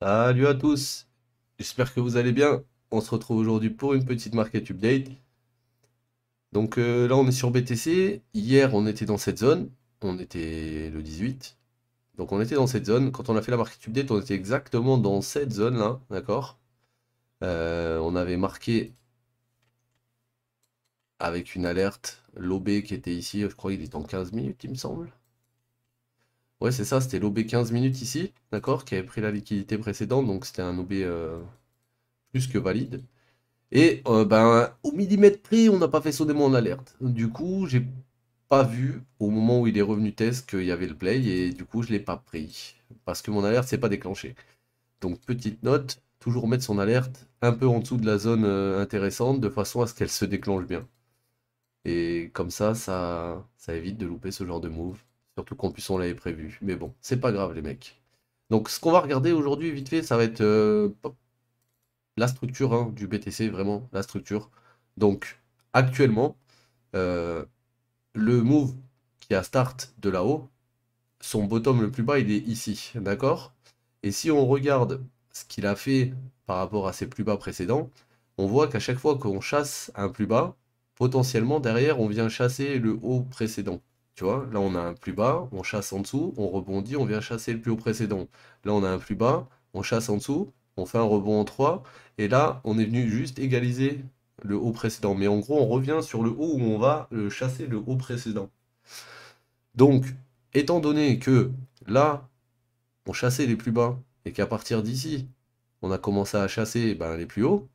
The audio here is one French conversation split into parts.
Salut à tous, j'espère que vous allez bien. On se retrouve aujourd'hui pour une petite market update. Donc là on est sur BTC, hier on était dans cette zone, on était le 18. Donc on était dans cette zone, quand on a fait la market update on était exactement dans cette zone là, d'accord. On avait marqué avec une alerte l'OB qui était ici, je crois qu'il est en 15 minutes il me semble. Ouais c'est ça, c'était l'OB 15 minutes ici, d'accord, qui avait pris la liquidité précédente, donc c'était un OB plus que valide. Et ben, au millimètre près, on n'a pas fait sonner mon alerte. Du coup, j'ai pas vu au moment où il est revenu test qu'il y avait le play et du coup, je l'ai pas pris parce que mon alerte s'est pas déclenchée. Donc, petite note, toujours mettre son alerte un peu en dessous de la zone intéressante de façon à ce qu'elle se déclenche bien. Et comme ça évite de louper ce genre de move. Surtout qu'en plus, on l'avait prévu. Mais bon, c'est pas grave, les mecs. Donc, ce qu'on va regarder aujourd'hui, vite fait, ça va être la structure hein, du BTC, vraiment, la structure. Donc, actuellement, euh, le move qui a start de là-haut, son bottom le plus bas, il est ici, d'accord? Et si on regarde ce qu'il a fait par rapport à ses plus bas précédents, on voit qu'à chaque fois qu'on chasse un plus bas, potentiellement derrière, on vient chasser le haut précédent. Tu vois, là on a un plus bas, on chasse en dessous, on rebondit, on vient chasser le plus haut précédent. Là on a un plus bas, on chasse en dessous, on fait un rebond en 3, et là on est venu juste égaliser le haut précédent. Mais en gros, on revient sur le haut où on va chasser le haut précédent. Donc, étant donné que là, on chassait les plus bas, et qu'à partir d'ici, on a commencé à chasser ben, les plus hauts,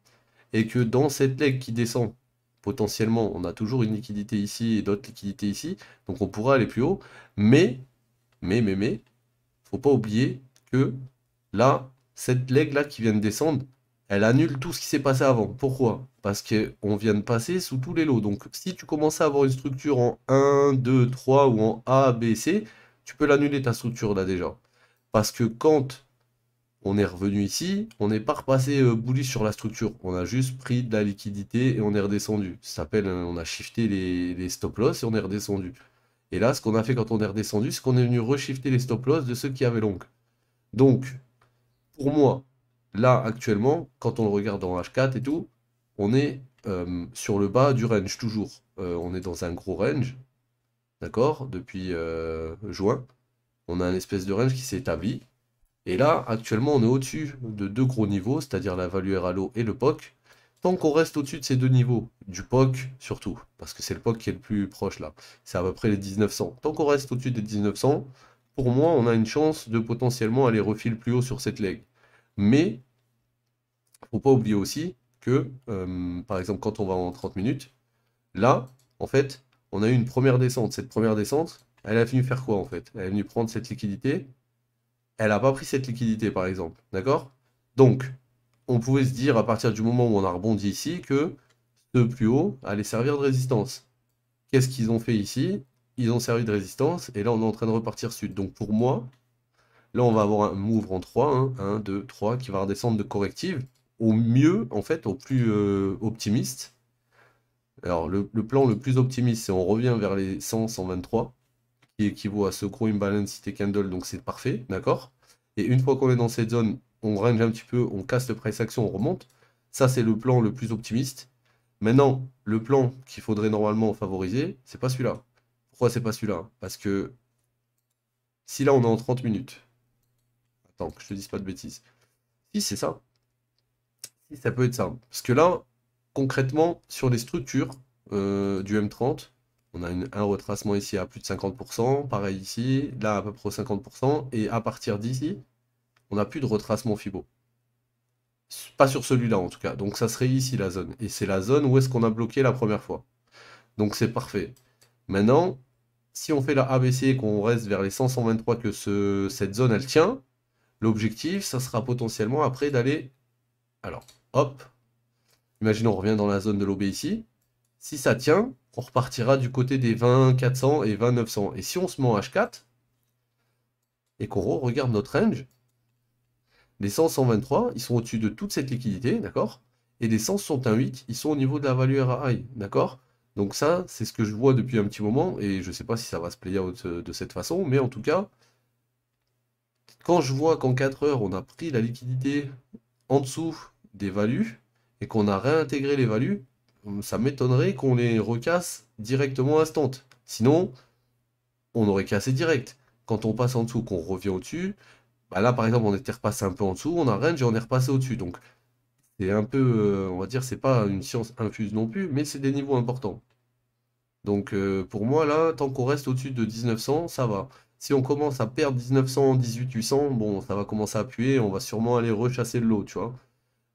et que dans cette leg qui descend, potentiellement, on a toujours une liquidité ici et d'autres liquidités ici, donc on pourra aller plus haut, mais, faut pas oublier que là, cette leg là qui vient de descendre, elle annule tout ce qui s'est passé avant. Pourquoi? Parce qu'on vient de passer sous tous les lots. Donc si tu commences à avoir une structure en 1, 2, 3 ou en A, B, C, tu peux l'annuler ta structure là déjà. Parce que quand on est revenu ici, on n'est pas repassé bullish sur la structure. On a juste pris de la liquidité et on est redescendu. Ça s'appelle, on a shifté les stop loss et on est redescendu. Et là, ce qu'on a fait quand on est redescendu, c'est qu'on est venu reshifter les stop loss de ceux qui avaient long. Donc, pour moi, là, actuellement, quand on le regarde en H4 et tout, on est sur le bas du range, toujours. On est dans un gros range, d'accord, depuis juin. On a un espèce de range qui s'est établi. Et là, actuellement, on est au-dessus de deux gros niveaux, c'est-à-dire la value RALO et le POC. Tant qu'on reste au-dessus de ces deux niveaux, du POC surtout, parce que c'est le POC qui est le plus proche là, c'est à peu près les 1900. Tant qu'on reste au-dessus des 1900, pour moi, on a une chance de potentiellement aller refil plus haut sur cette leg. Mais, faut pas oublier aussi que, par exemple, quand on va en 30 minutes, là, en fait, on a eu une première descente. Cette première descente, elle a venu faire quoi en fait? Elle est venue prendre cette liquidité. Elle n'a pas pris cette liquidité, par exemple. D'accord? Donc, on pouvait se dire, à partir du moment où on a rebondi ici, que ce plus haut allait servir de résistance. Qu'est-ce qu'ils ont fait ici? Ils ont servi de résistance, et là, on est en train de repartir sud. Donc, pour moi, là, on va avoir un move en 3, hein, 1, 2, 3, qui va redescendre de corrective. Au mieux, en fait, au plus optimiste. Alors, le plan le plus optimiste, c'est on revient vers les 100, 123, qui équivaut à ce gros imbalance cité candle, donc c'est parfait, d'accord? Et une fois qu'on est dans cette zone, on range un petit peu, on casse le price action, on remonte. Ça, c'est le plan le plus optimiste. Maintenant, le plan qu'il faudrait normalement favoriser, c'est pas celui-là. Pourquoi c'est pas celui-là? Parce que si là on est en 30 minutes, attends, que je te dise pas de bêtises. Si, c'est ça. Si, ça peut être ça. Parce que là, concrètement, sur les structures du M30, on a un retracement ici à plus de 50%, pareil ici, là à peu près 50%, et à partir d'ici, on n'a plus de retracement Fibo. Pas sur celui-là en tout cas. Donc ça serait ici la zone. Et c'est la zone où est-ce qu'on a bloqué la première fois. Donc c'est parfait. Maintenant, si on fait la ABC et qu'on reste vers les 100-123 que cette zone elle tient, l'objectif, ça sera potentiellement après d'aller. Alors, hop, imaginons on revient dans la zone de l'OB ici. Si ça tient, on repartira du côté des 20-400 et 20-900. Et si on se met en H4 et qu'on regarde notre range, les 100-123, ils sont au-dessus de toute cette liquidité, d'accord? Et les 168, ils sont au niveau de la value RAI, d'accord? Donc ça, c'est ce que je vois depuis un petit moment, et je ne sais pas si ça va se player out de cette façon, mais en tout cas, Quand je vois qu'en 4 heures, on a pris la liquidité en dessous des values et qu'on a réintégré les values, ça m'étonnerait qu'on les recasse directement instant. Sinon, on aurait cassé direct. Quand on passe en dessous, qu'on revient au-dessus, bah là par exemple on était repassé un peu en dessous, on a range et on est repassé au-dessus. Donc c'est un peu, on va dire, c'est pas une science infuse non plus, mais c'est des niveaux importants. Donc pour moi là, tant qu'on reste au-dessus de 1900, ça va. Si on commence à perdre 1900, 1800, bon, ça va commencer à puer, on va sûrement aller rechasser le lot, tu vois.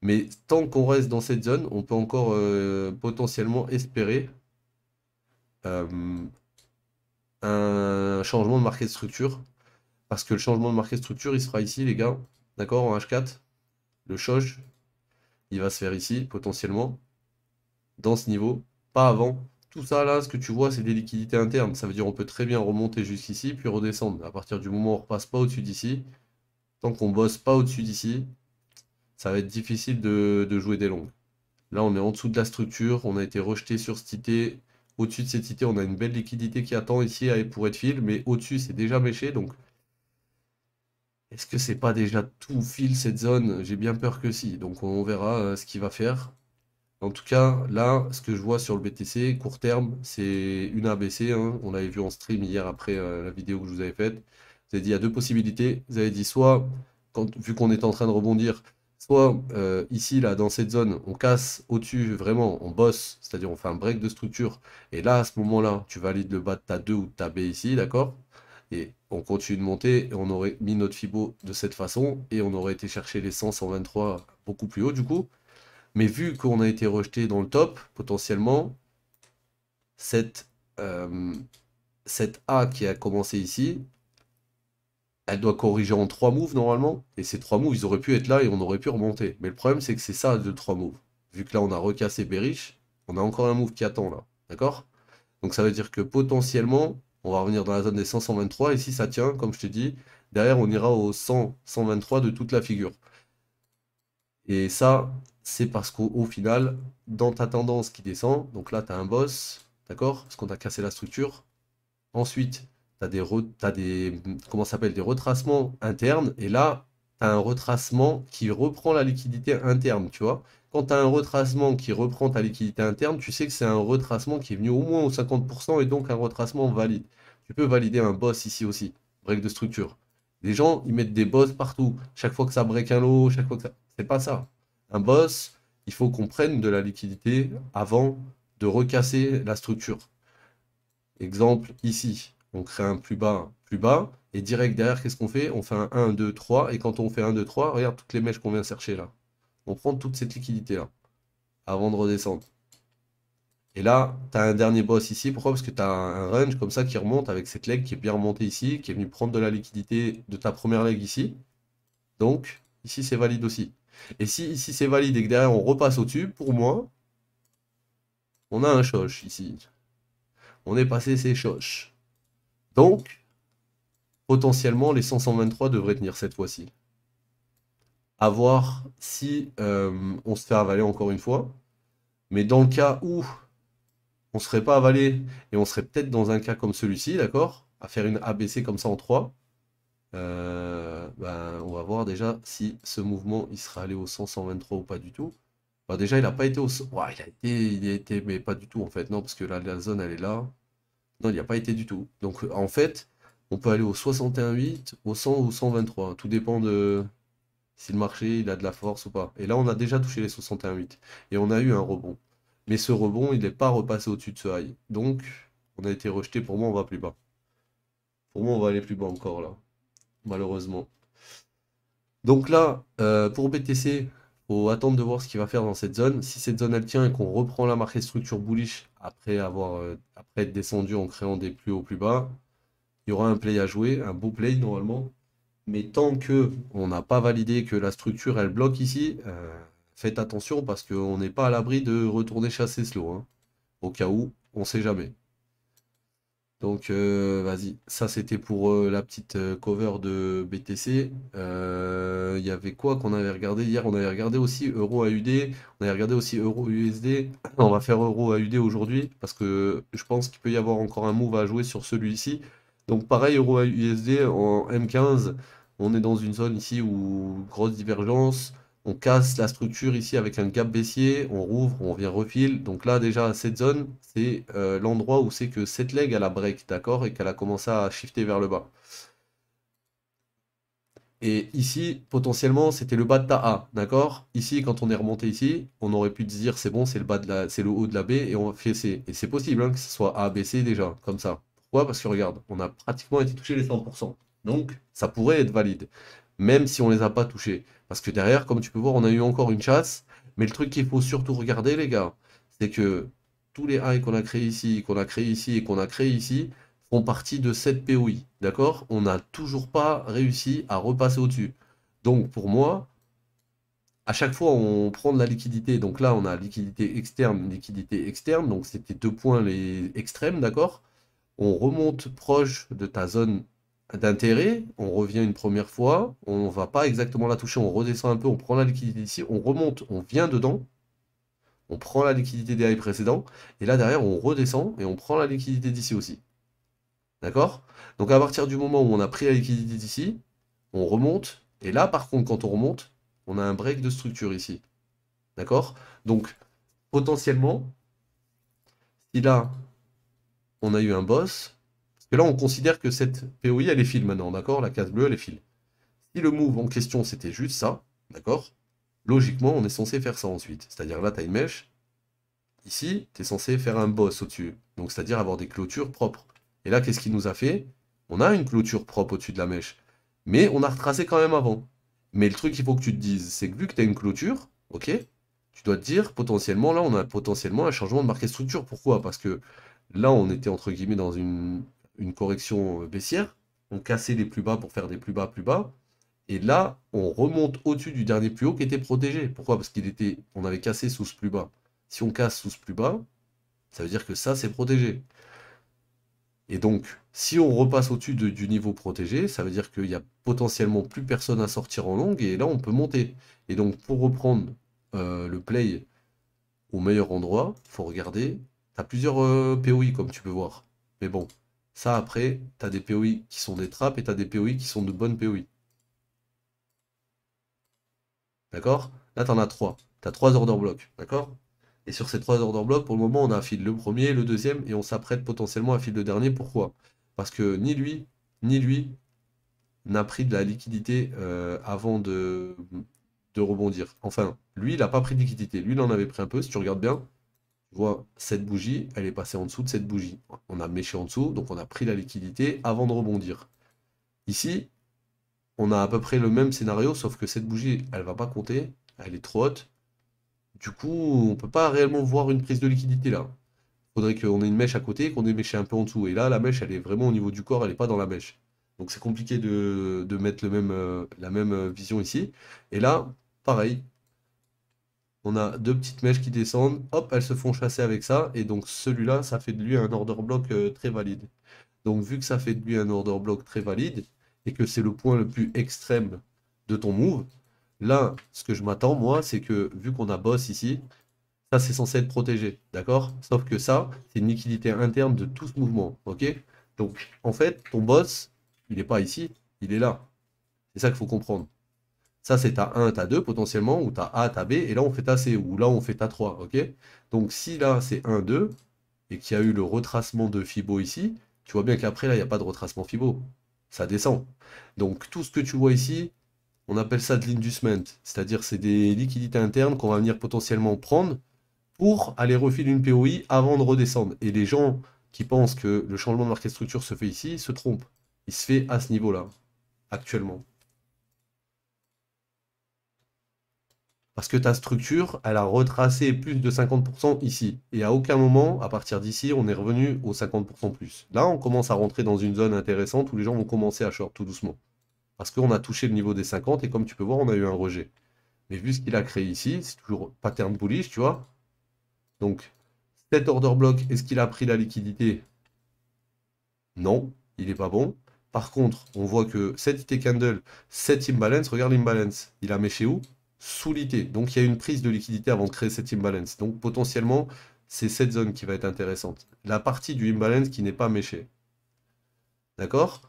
Mais tant qu'on reste dans cette zone, on peut encore potentiellement espérer euh, un changement de market structure. Parce que le changement de market structure, il se fera ici, les gars. D'accord, en H4. Le Shoge, il va se faire ici, potentiellement, dans ce niveau, pas avant. Tout ça, là, ce que tu vois, c'est des liquidités internes. Ça veut dire on peut très bien remonter jusqu'ici, puis redescendre. À partir du moment où on repasse pas au-dessus d'ici, tant qu'on bosse pas au-dessus d'ici, ça va être difficile de jouer des longues. Là, on est en dessous de la structure, on a été rejeté sur cette IT. Au-dessus de cette IT, on a une belle liquidité qui attend ici pour être fil, mais au-dessus, c'est déjà méché. Donc, est-ce que c'est pas déjà tout fil cette zone? J'ai bien peur que si. Donc, on verra ce qu'il va faire. En tout cas, là, ce que je vois sur le BTC, court terme, c'est une ABC, hein. On l'avait vu en stream hier après la vidéo que je vous avais faite. Vous avez dit il y a deux possibilités. Vous avez dit soit, vu qu'on est en train de rebondir, soit ici, là, dans cette zone, on casse au-dessus, vraiment, on bosse, c'est-à-dire on fait un break de structure. Et là, à ce moment-là, tu valides le bas de ta 2 ou de ta B ici, d'accord? Et on continue de monter, et on aurait mis notre Fibo de cette façon, et on aurait été chercher les 100, 123 beaucoup plus haut, du coup. Mais vu qu'on a été rejeté dans le top, potentiellement, cette, euh, cette A qui a commencé ici, elle doit corriger en 3 moves normalement. Et ces 3 moves, ils auraient pu être là et on aurait pu remonter. Mais le problème, c'est que c'est ça de 3 moves. Vu que là, on a recassé Bearish, on a encore un move qui attend là. D'accord? Donc ça veut dire que potentiellement, on va revenir dans la zone des 100, 123. Et si ça tient, comme je te dis, derrière, on ira au 100, 123 de toute la figure. Et ça, c'est parce qu'au final, dans ta tendance qui descend, donc là, tu as un boss, d'accord? Parce qu'on a cassé la structure. Ensuite, tu as comment ça s'appelle, des retracements internes. Et là, tu as un retracement qui reprend la liquidité interne, tu vois? Quand tu as un retracement qui reprend ta liquidité interne, tu sais que c'est un retracement qui est venu au moins au 50% et donc un retracement valide. Tu peux valider un boss ici aussi, break de structure. Les gens, ils mettent des boss partout. Chaque fois que ça break un lot, chaque fois que ça... C'est pas ça. Un boss, il faut qu'on prenne de la liquidité avant de recasser la structure. Exemple, ici, on crée un plus bas, et direct derrière, qu'est-ce qu'on fait? On fait un 1, 2, 3, et quand on fait un 2, 3, regarde toutes les mèches qu'on vient chercher là. On prend toute cette liquidité-là, avant de redescendre. Et là, tu as un dernier boss ici, pourquoi? Parce que tu as un range comme ça qui remonte avec cette leg qui est bien remontée ici, qui est venue prendre de la liquidité de ta première leg ici. Donc, ici, c'est valide aussi. Et si ici, c'est valide et que derrière, on repasse au-dessus, pour moi, on a un choche ici. On est passé ces choches. Donc, potentiellement, les 100-123 devraient tenir cette fois-ci. À voir si on se fait avaler encore une fois. Mais dans le cas où on ne serait pas avalé, et on serait peut-être dans un cas comme celui-ci, d'accord? À faire une ABC comme ça en 3, ben, on va voir déjà si ce mouvement il sera allé au 100-123 ou pas du tout. Bah, déjà, il n'a pas été au... Ouais, il a été, mais pas du tout en fait. Non, parce que là, la zone, elle est là. Non, il n'y a pas été du tout. Donc, en fait, on peut aller au 61,8, au 100 ou 123. Tout dépend de si le marché, il a de la force ou pas. Et là, on a déjà touché les 61,8. Et on a eu un rebond. Mais ce rebond, il n'est pas repassé au-dessus de ce high. Donc, on a été rejeté. Pour moi, on va plus bas. Pour moi, on va aller plus bas encore là. Malheureusement. Donc là, pour BTC, faut attendre de voir ce qu'il va faire dans cette zone. Si cette zone elle tient et qu'on reprend la marquée structure bullish après après être descendu en créant des plus hauts plus bas, il y aura un play à jouer, un beau play normalement. Mais tant que on n'a pas validé que la structure elle bloque ici, faites attention parce qu'on n'est pas à l'abri de retourner chasser slow, hein. Au cas où, on sait jamais. Donc vas-y, ça c'était pour la petite cover de BTC. Il y avait quoi qu'on avait regardé hier? On avait regardé aussi Euro AUD, on avait regardé aussi Euro USD. On va faire Euro AUD aujourd'hui parce que je pense qu'il peut y avoir encore un move à jouer sur celui-ci. Donc pareil, Euro USD en M15. On est dans une zone ici où grosse divergence. On casse la structure ici avec un gap baissier. On rouvre, on vient refil. Donc là, déjà, cette zone, c'est l'endroit où c'est que cette leg, elle a break, d'accord? Et qu'elle a commencé à shifter vers le bas. Et ici, potentiellement, c'était le bas de ta A, d'accord? Ici, quand on est remonté ici, on aurait pu se dire, c'est bon, c'est le bas de la, c'est le haut de la B, et on fait C. Et c'est possible, hein, que ce soit A, B, C déjà, comme ça. Pourquoi? Parce que regarde, on a pratiquement été touché les 100%. Donc, ça pourrait être valide, même si on les a pas touchés. Parce que derrière, comme tu peux voir, on a eu encore une chasse. Mais le truc qu'il faut surtout regarder, les gars, c'est que tous les highs qu'on a créés ici, qu'on a créés ici et qu'on a créés ici, font partie de cette POI. D'accord? On n'a toujours pas réussi à repasser au-dessus. Donc pour moi, à chaque fois on prend de la liquidité. Donc là, on a liquidité externe. Donc c'était deux points les extrêmes, d'accord? On remonte proche de ta zone d'intérêt, on revient une première fois, on ne va pas exactement la toucher, on redescend un peu, on prend la liquidité ici, on remonte, on vient dedans, on prend la liquidité des highs précédents, et là derrière on redescend et on prend la liquidité d'ici aussi. D'accord? Donc à partir du moment où on a pris la liquidité d'ici, on remonte. Et là, par contre, quand on remonte, on a un break de structure ici. D'accord? Donc potentiellement, si là, on a eu un boss, parce que là, on considère que cette POI, elle est file maintenant. D'accord? La case bleue, elle est file. Si le move en question, c'était juste ça, d'accord? Logiquement, on est censé faire ça ensuite. C'est-à-dire là, tu as une mèche. Ici, tu es censé faire un boss au-dessus. Donc, c'est-à-dire avoir des clôtures propres. Et là, qu'est-ce qu'il nous a fait? On a une clôture propre au-dessus de la mèche. Mais on a retracé quand même avant. Mais le truc qu'il faut que tu te dises, c'est que vu que tu as une clôture, ok, tu dois te dire, potentiellement, là, on a potentiellement un changement de marqué structure. Pourquoi? Parce que là, on était, entre guillemets, dans une correction baissière. On cassait les plus bas pour faire des plus bas, plus bas. Et là, on remonte au-dessus du dernier plus haut qui était protégé. Pourquoi? Parce on avait cassé sous ce plus bas. Si on casse sous ce plus bas, ça veut dire que ça, c'est protégé. Et donc, si on repasse au-dessus du niveau protégé, ça veut dire qu'il n'y a potentiellement plus personne à sortir en longue, et là, on peut monter. Et donc, pour reprendre le play au meilleur endroit, il faut regarder. Tu as plusieurs POI, comme tu peux voir. Mais bon, ça, après, tu as des POI qui sont des trappes, et tu as des POI qui sont de bonnes POI. D'accord? Là, tu en as trois. Tu as trois order blocks. D'accord? Et sur ces trois order blocks, pour le moment, on a affile le premier, le deuxième, et on s'apprête potentiellement à fil le dernier. Pourquoi? Parce que ni lui n'a pris de la liquidité avant de rebondir. Enfin, lui, il n'a pas pris de liquidité. Lui, il en avait pris un peu. Si tu regardes bien, tu vois, cette bougie, elle est passée en dessous de cette bougie. On a méché en dessous, donc on a pris la liquidité avant de rebondir. Ici, on a à peu près le même scénario, sauf que cette bougie, elle va pas compter. Elle est trop haute. Du coup, on peut pas réellement voir une prise de liquidité là. Faudrait qu'on ait une mèche à côté, qu'on ait méché un peu en dessous. Et là, la mèche, elle est vraiment au niveau du corps, elle n'est pas dans la mèche. Donc c'est compliqué de mettre la même vision ici. Et là, pareil, on a deux petites mèches qui descendent, hop, elles se font chasser avec ça. Et donc celui-là, ça fait de lui un order block très valide. Donc vu que ça fait de lui un order block très valide, et que c'est le point le plus extrême de ton move, là, ce que je m'attends, moi, c'est que vu qu'on a boss ici, ça, c'est censé être protégé, d'accord? Sauf que ça, c'est une liquidité interne de tout ce mouvement, ok? Donc, en fait, ton boss, il n'est pas ici, il est là. C'est ça qu'il faut comprendre. Ça, c'est ta 1, ta 2 potentiellement, ou ta A, ta B, et là, on fait ta C, ou là, on fait ta 3, ok? Donc, si là, c'est 1, 2, et qu'il y a eu le retracement de Fibo ici, tu vois bien qu'après, là, il n'y a pas de retracement Fibo. Ça descend. Donc, tout ce que tu vois ici, on appelle ça de l'inducement, c'est-à-dire c'est des liquidités internes qu'on va venir potentiellement prendre pour aller refiler une POI avant de redescendre. Et les gens qui pensent que le changement de market structure se fait ici, se trompent. Il se fait à ce niveau-là, actuellement. Parce que ta structure, elle a retracé plus de 50% ici. Et à aucun moment, à partir d'ici, on est revenu aux 50% plus. Là, on commence à rentrer dans une zone intéressante où les gens vont commencer à short tout doucement. Parce qu'on a touché le niveau des 50 et comme tu peux voir, on a eu un rejet. Mais vu ce qu'il a créé ici, c'est toujours pattern bullish, tu vois. Donc, cet order block, est-ce qu'il a pris la liquidité? Non, il n'est pas bon. Par contre, on voit que cette IT candle, cette imbalance, regarde l'imbalance. Il a méché où? Sous l'IT. Donc il y a une prise de liquidité avant de créer cette imbalance. Donc potentiellement, c'est cette zone qui va être intéressante. La partie du imbalance qui n'est pas méchée. D'accord?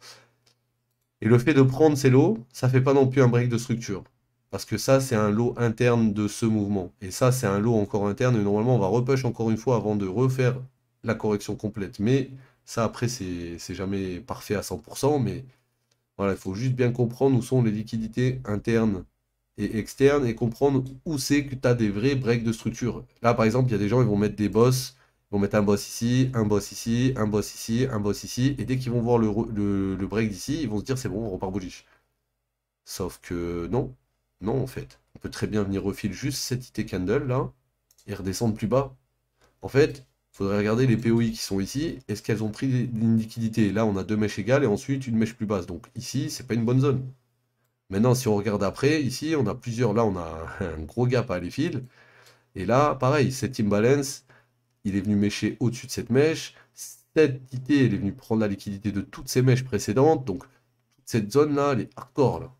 Et le fait de prendre ces lots, ça fait pas non plus un break de structure. Parce que ça, c'est un lot interne de ce mouvement. Et ça, c'est un lot encore interne. Et normalement, on va repush encore une fois avant de refaire la correction complète. Mais ça, après, c'est jamais parfait à 100%. Mais voilà, il faut juste bien comprendre où sont les liquidités internes et externes et comprendre où c'est que tu as des vrais breaks de structure. Là, par exemple, il y a des gens, ils vont mettre des boss. Ils vont mettre un boss ici, un boss ici, un boss ici, un boss ici. Et dès qu'ils vont voir le break d'ici, ils vont se dire c'est bon, on repart bullish. Sauf que non, non en fait. On peut très bien venir refiler juste cette IT candle là et redescendre plus bas. En fait, il faudrait regarder les POI qui sont ici. Est-ce qu'elles ont pris une liquidité? Là, on a deux mèches égales et ensuite une mèche plus basse. Donc ici, c'est pas une bonne zone. Maintenant, si on regarde après, ici, on a plusieurs. Là, on a un gros gap à aller fil. Et là, pareil, cet imbalance, il est venu mêcher au-dessus de cette mèche. Cette IT, elle est venue prendre la liquidité de toutes ces mèches précédentes. Donc, toute cette zone-là, elle est hardcore là.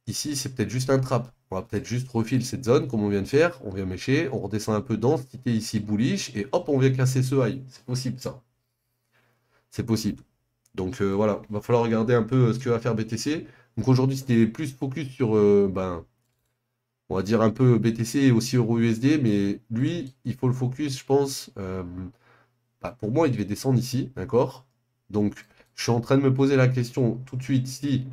Ici, c'est peut-être juste un trap. On va peut-être juste refiler cette zone comme on vient de faire. On vient mêcher, on redescend un peu dans cette idée ici bullish et hop, on vient casser ce high. C'est possible ça. C'est possible. Donc voilà, il va falloir regarder un peu ce que va faire BTC. Donc aujourd'hui, c'était plus focus sur, ben, on va dire un peu BTC et aussi Euro USD, mais lui, il faut le focus, je pense. Bah, pour moi, il devait descendre ici, d'accord? Donc, je suis en train de me poser la question tout de suite si,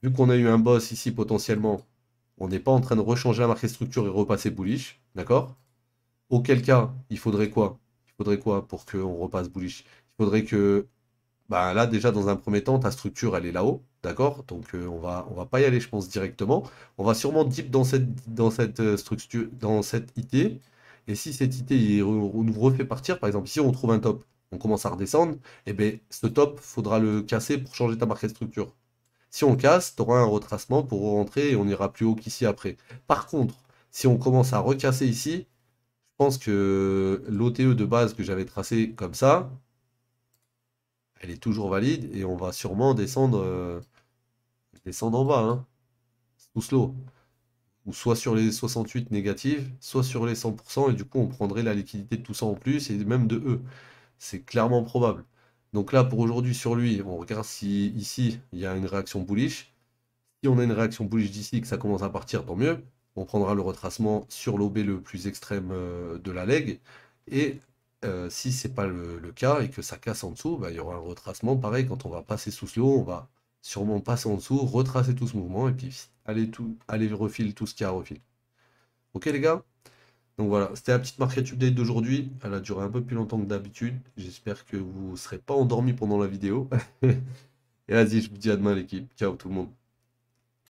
vu qu'on a eu un boss ici potentiellement, on n'est pas en train de rechanger la market structure et repasser bullish, d'accord? Auquel cas, il faudrait quoi? Il faudrait quoi pour qu'on repasse bullish? Il faudrait que, bah là déjà dans un premier temps, ta structure elle est là-haut, d'accord? Donc on va pas y aller, je pense, directement. On va sûrement dip dans cette structure, dans cette IT. Et si cette IT nous refait partir, par exemple, si on trouve un top, on commence à redescendre, et bien ce top, faudra le casser pour changer ta market structure. Si on casse, tu auras un retracement pour rentrer et on ira plus haut qu'ici après. Par contre, si on commence à recasser ici, je pense que l'OTE de base que j'avais tracé comme ça, elle est toujours valide et on va sûrement descendre en bas, hein, tout slow. Ou soit sur les 68 négatives, soit sur les 100%, et du coup on prendrait la liquidité de tout ça en plus et même de eux. C'est clairement probable. Donc là, pour aujourd'hui, sur lui, on regarde si ici il y a une réaction bullish. Si on a une réaction bullish d'ici, que ça commence à partir, tant mieux. On prendra le retracement sur l'OB le plus extrême de la leg. Et si c'est pas le cas et que ça casse en dessous, bah, il y aura un retracement. Pareil, quand on va passer sous slow, on va sûrement passer en dessous, retracer tout ce mouvement et puis aller refiler tout ce qu'il y a à refiler. Ok les gars? Donc voilà, c'était la petite market update d'aujourd'hui. Elle a duré un peu plus longtemps que d'habitude. J'espère que vous ne serez pas endormis pendant la vidéo. Et vas-y, je vous dis à demain l'équipe. Ciao tout le monde.